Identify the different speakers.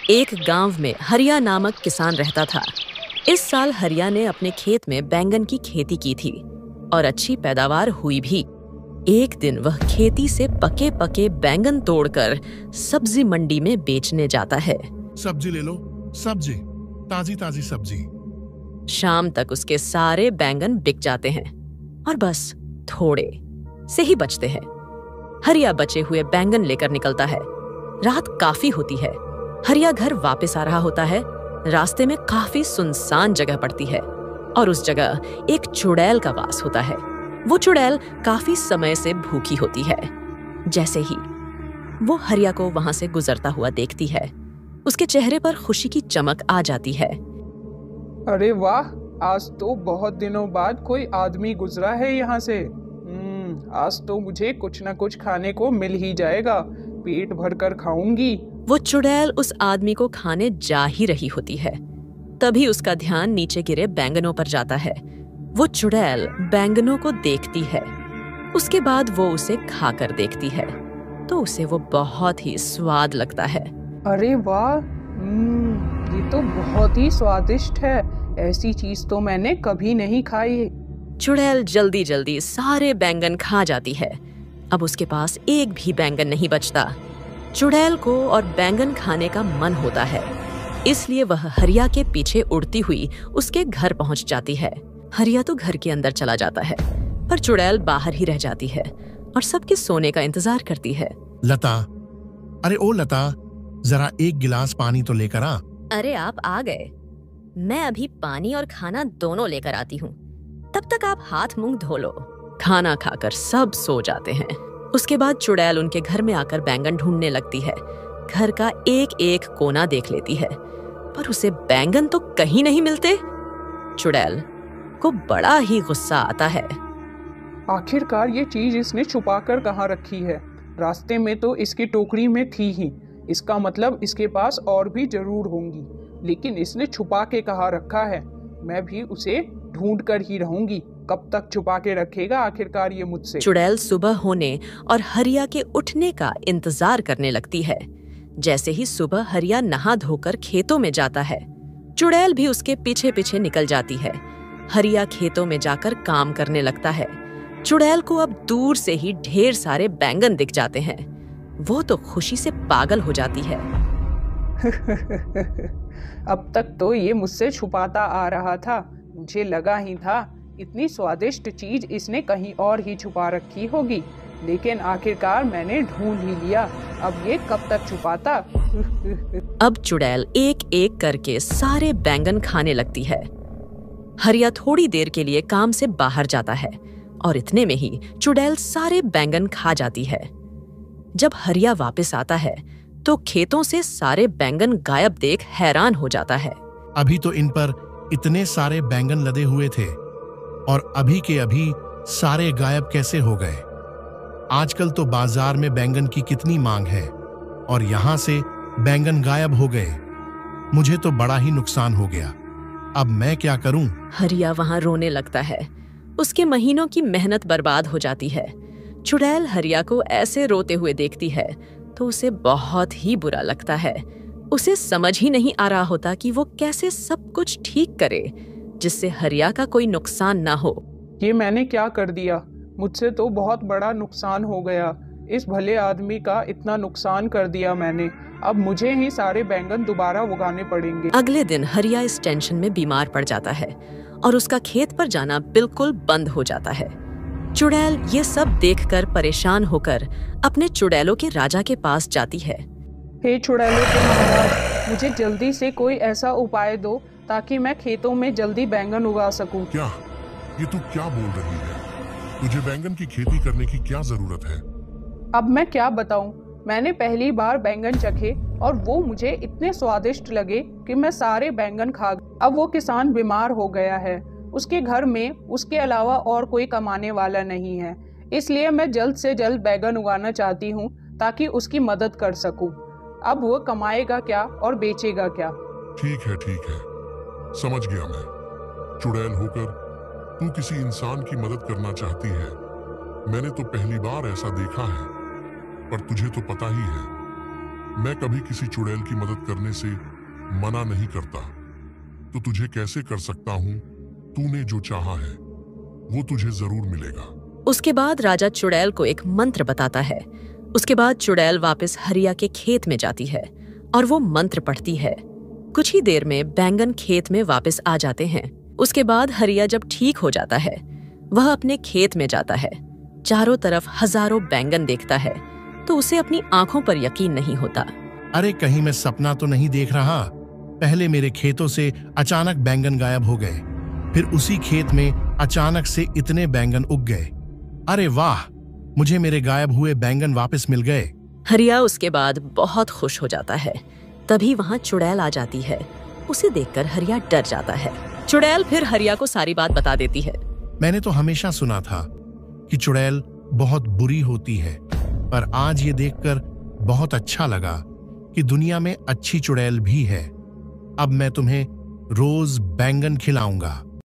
Speaker 1: एक गांव में हरिया नामक किसान रहता था। इस साल हरिया ने अपने खेत में बैंगन की खेती की थी और अच्छी पैदावार हुई भी। एक दिन वह खेती से पके पके बैंगन तोड़कर सब्जी मंडी में बेचने जाता है।
Speaker 2: सब्जी ले लो, सब्जी, ताजी ताजी सब्जी।
Speaker 1: शाम तक उसके सारे बैंगन बिक जाते हैं और बस थोड़े से ही बचते हैं। हरिया बचे हुए बैंगन लेकर निकलता है। रात काफी होती है। हरिया घर वापस आ रहा होता है। रास्ते में काफी सुनसान जगह पड़ती है और उस जगह एक चुड़ैल का वास होता है। वो चुड़ैल काफी समय से भूखी होती है। जैसे ही वो हरिया को वहां से गुजरता हुआ देखती है, उसके चेहरे पर खुशी की चमक आ जाती है।
Speaker 3: अरे वाह, आज तो बहुत दिनों बाद कोई आदमी गुजरा है यहाँ से। आज तो मुझे कुछ न कुछ खाने को मिल ही जाएगा। पेट भर कर खाऊंगी।
Speaker 1: वो चुड़ैल उस आदमी को खाने जा ही रही होती है। तभी उसका ध्यान नीचे गिरे बैंगनों पर जाता है। वो चुड़ैल बैंगनों को देखती है। उसके बाद वो उसे खाकर देखती है तो उसे वो बहुत ही स्वाद लगता है।
Speaker 3: अरे वाह, ये तो बहुत ही स्वादिष्ट है। ऐसी चीज तो मैंने कभी नहीं खाई।
Speaker 1: चुड़ैल जल्दी जल्दी सारे बैंगन खा जाती है। अब उसके पास एक भी बैंगन नहीं बचता। चुड़ैल को और बैंगन खाने का मन होता है, इसलिए वह हरिया के पीछे उड़ती हुई उसके घर पहुंच जाती है। हरिया तो घर के अंदर चला जाता है, पर चुड़ैल बाहर ही रह जाती है और सबके सोने का इंतजार करती है।
Speaker 2: लता, अरे ओ लता, जरा एक गिलास पानी तो लेकर आ।
Speaker 4: अरे आप आ गए। मैं अभी पानी और खाना दोनों लेकर आती हूँ, तब तक आप हाथ मुंह धो लो।
Speaker 1: खाना खाकर सब सो जाते हैं। उसके बाद चुड़ैल उनके घर में आकर बैंगन ढूंढने लगती है। घर का एक एक कोना देख लेती है, पर उसे बैंगन तो कहीं नहीं मिलते। चुड़ैल को बड़ा ही गुस्सा आता है।
Speaker 3: आखिरकार ये चीज इसने छुपा कर कहाँ रखी है? रास्ते में तो इसकी टोकरी में थी ही। इसका मतलब इसके पास और भी जरूर होंगी, लेकिन इसने छुपा के कहाँ रखा है? मैं भी उसे ढूंढ कर ही रहूंगी। कब तक छुपा के रखेगा आखिरकार ये मुझसे?
Speaker 1: चुड़ैल सुबह होने और हरिया के उठने का इंतजार करने लगती है। जैसे ही सुबह हरिया नहा धोकर खेतों में जाता है, चुड़ैल भी उसके पीछे पीछे निकल जाती है। हरिया खेतों में जाकर काम करने लगता है। चुड़ैल को अब दूर से ही ढेर सारे बैंगन दिख जाते हैं। वो तो खुशी से पागल हो जाती है।
Speaker 3: अब तक तो ये मुझसे छुपाता आ रहा था। मुझे लगा ही था इतनी स्वादिष्ट चीज इसने कहीं और ही छुपा रखी होगी, लेकिन आखिरकार मैंने ढूंढ ही लिया। अब ये कब तक छुपाता?
Speaker 1: अब चुड़ैल एक एक करके सारे बैंगन खाने लगती है। हरिया थोड़ी देर के लिए काम से बाहर जाता है और इतने में ही चुड़ैल सारे बैंगन खा जाती है। जब हरिया वापस आता है तो खेतों से सारे बैंगन गायब देख हैरान हो जाता है।
Speaker 2: अभी तो इन पर इतने सारे बैंगन लदे हुए थे और अभी के अभी सारे गायब कैसे हो गए? आजकल तो बाजार में बैंगन की कितनी मांग है और यहाँ से बैंगन गायब हो गए। मुझे तो बड़ा ही नुकसान हो गया। अब मैं क्या करूं?
Speaker 1: हरिया वहां रोने लगता है। उसके महीनों की मेहनत बर्बाद हो जाती है। चुड़ैल हरिया को ऐसे रोते हुए देखती है तो उसे बहुत ही बुरा लगता है। उसे समझ ही नहीं आ रहा होता कि वो कैसे सब कुछ ठीक करे जिससे हरिया का कोई नुकसान ना हो।
Speaker 3: ये मैंने क्या कर दिया? मुझसे तो बहुत बड़ा नुकसान हो गया। इस भले आदमी का इतना नुकसान कर दिया मैंने। अब मुझे ही सारे बैंगन दोबारा उगाने पड़ेंगे।
Speaker 1: अगले दिन हरिया इस टेंशन में बीमार पड़ जाता है और उसका खेत पर जाना बिल्कुल बंद हो जाता है। चुड़ैल ये सब देखकर परेशान होकर अपने चुड़ैलों के राजा के पास जाती है।
Speaker 3: हे चुड़ैलों के महाराज, मुझे जल्दी से कोई ऐसा उपाय दो ताकि मैं खेतों में जल्दी बैंगन उगा सकूं।
Speaker 2: क्या ये तू क्या बोल रही है? तुझे बैंगन की खेती करने की क्या जरूरत है?
Speaker 3: अब मैं क्या बताऊं? मैंने पहली बार बैंगन चखे और वो मुझे इतने स्वादिष्ट लगे कि मैं सारे बैंगन खा गई। अब वो किसान बीमार हो गया है। उसके घर में उसके अलावा और कोई कमाने वाला नहीं है, इसलिए मैं जल्द से जल्द बैंगन उगाना चाहती हूँ ताकि उसकी मदद कर सकूं। अब वो कमाएगा क्या और बेचेगा क्या?
Speaker 2: ठीक है, समझ गया मैं। चुड़ैल होकर तू किसी इंसान की मदद करना चाहती है। मैंने तो पहली बार ऐसा देखा है, पर तुझे तो पता ही है
Speaker 5: मैं कभी किसी चुड़ैल की मदद करने से मना नहीं करता, तो तुझे कैसे कर सकता हूँ? तूने जो चाहा है वो तुझे जरूर मिलेगा।
Speaker 1: उसके बाद राजा चुड़ैल को एक मंत्र बताता है। उसके बाद चुड़ैल वापस हरिया के खेत में जाती है और वो मंत्र पढ़ती है। कुछ ही देर में बैंगन खेत में वापस आ जाते हैं। उसके बाद हरिया जब ठीक हो जाता है, वह अपने खेत में जाता है। चारों तरफ हजारों बैंगन देखता है तो उसे अपनी आंखों पर यकीन नहीं होता।
Speaker 2: अरे कहीं मैं सपना तो नहीं देख रहा। पहले मेरे खेतों से अचानक बैंगन गायब हो गए, फिर उसी खेत में अचानक से इतने बैंगन उग गए। अरे वाह, मुझे मेरे गायब हुए बैंगन वापस मिल गए।
Speaker 1: हरिया उसके बाद बहुत खुश हो जाता है। तभी वहां चुड़ैल आ जाती है। उसे देखकर हरिया डर जाता है। चुड़ैल फिर हरिया को सारी बात बता देती है।
Speaker 2: मैंने तो हमेशा सुना था कि चुड़ैल बहुत बुरी होती है, पर आज ये देखकर बहुत अच्छा लगा कि दुनिया में अच्छी चुड़ैल भी है। अब मैं तुम्हें रोज बैंगन खिलाऊंगा।